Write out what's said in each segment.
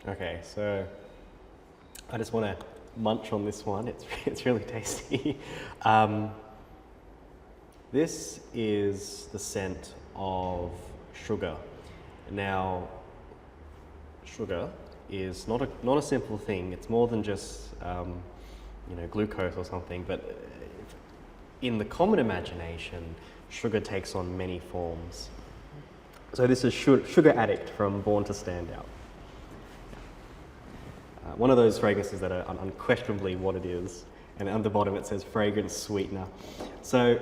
Okay, so I just want to munch on this one. It's really tasty. This is the scent of sugar. Now, sugar is not a simple thing. It's more than just glucose or something. But in the common imagination, sugar takes on many forms. So this is Sugar Addict from Born to Stand Out. One of those fragrances that are unquestionably what it is, and at the bottom it says fragrance sweetener. So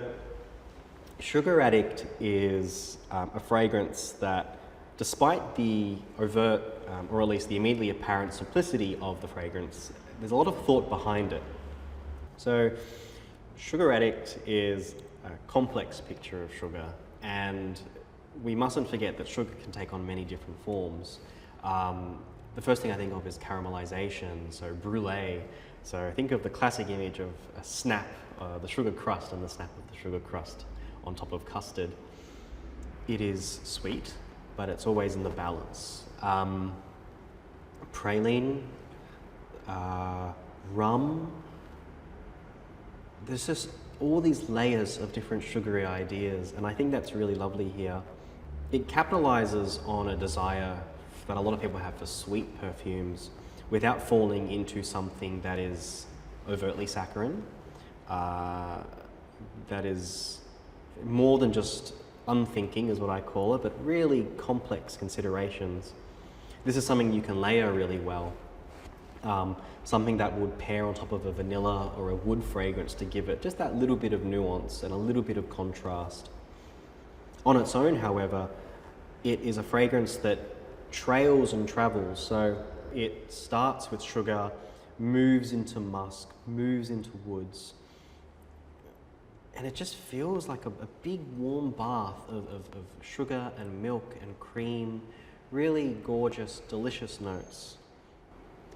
Sugar Addict is a fragrance that, despite the overt, or at least the immediately apparent simplicity of the fragrance, there's a lot of thought behind it. So Sugar Addict is a complex picture of sugar, and we mustn't forget that sugar can take on many different forms. The first thing I think of is caramelization, so brulee. So think of the classic image of a snap, the sugar crust and the snap of the sugar crust on top of custard. It is sweet, but it's always in the balance. Praline, rum, there's just all these layers of different sugary ideas, and I think that's really lovely here. It capitalizes on a desire that a lot of people have for sweet perfumes without falling into something that is overtly saccharine, that is more than just unthinking is what I call it, but really complex considerations. This is something you can layer really well. Something that would pair on top of a vanilla or a wood fragrance to give it just that little bit of nuance and a little bit of contrast. On its own, however, it is a fragrance that trails and travels. So it starts with sugar, moves into musk, moves into woods, and it just feels like a big warm bath of sugar and milk and cream, really gorgeous, delicious notes.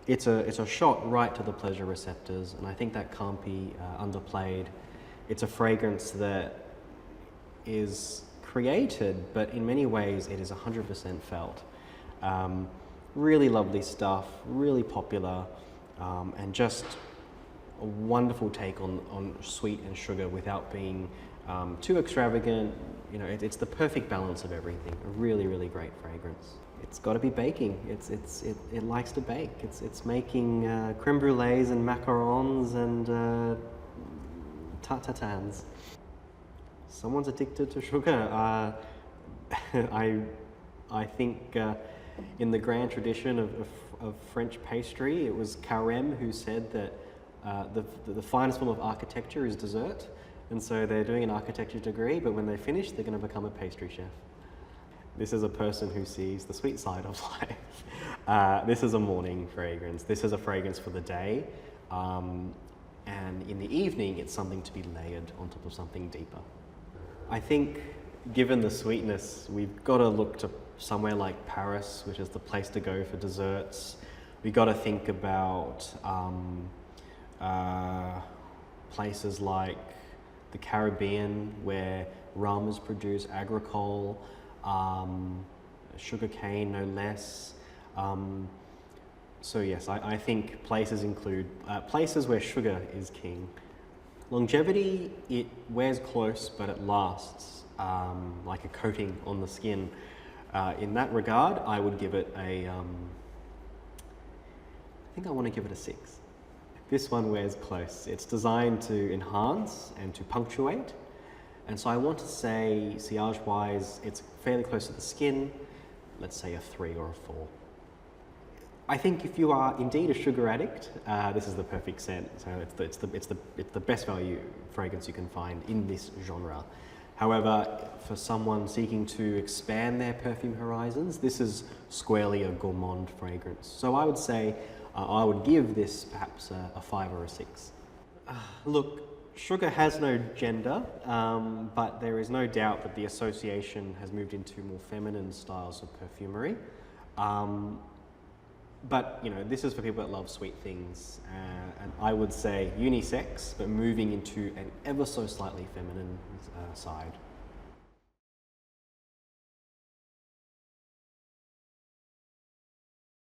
It's a shot right to the pleasure receptors, and I think that can't be underplayed. It's a fragrance that is created, but in many ways it is 100% felt. Really lovely stuff, really popular, and just a wonderful take on sweet and sugar without being too extravagant. You know, it's the perfect balance of everything. A really, really great fragrance. It's got to be baking. It likes to bake. It's making creme brulees and macarons and tart-tatans. Someone's addicted to sugar. I think in the grand tradition of French pastry, it was Carême who said that the finest form of architecture is dessert, and so they're doing an architecture degree, but when they finish, they're going to become a pastry chef. This is a person who sees the sweet side of life. This is a morning fragrance. This is a fragrance for the day, and in the evening, it's something to be layered on top of something deeper. I think, given the sweetness, we've got to look to somewhere like Paris, which is the place to go for desserts. We've got to think about places like the Caribbean, where rum is produced, agricole, sugarcane, no less. So yes, I think places include places where sugar is king. Longevity, it wears close, but it lasts like a coating on the skin. In that regard, I would give it I think I want to give it a 6. This one wears close. It's designed to enhance and to punctuate. And so I want to say, sillage-wise, it's fairly close to the skin. Let's say a 3 or a 4. I think if you are indeed a sugar addict, this is the perfect scent. So it's the best value fragrance you can find in this genre. However, for someone seeking to expand their perfume horizons, this is squarely a gourmand fragrance. So I would say I would give this perhaps a 5 or a 6. Look, sugar has no gender, but there is no doubt that the association has moved into more feminine styles of perfumery. But, you know, this is for people that love sweet things, and I would say unisex, but moving into an ever so slightly feminine side.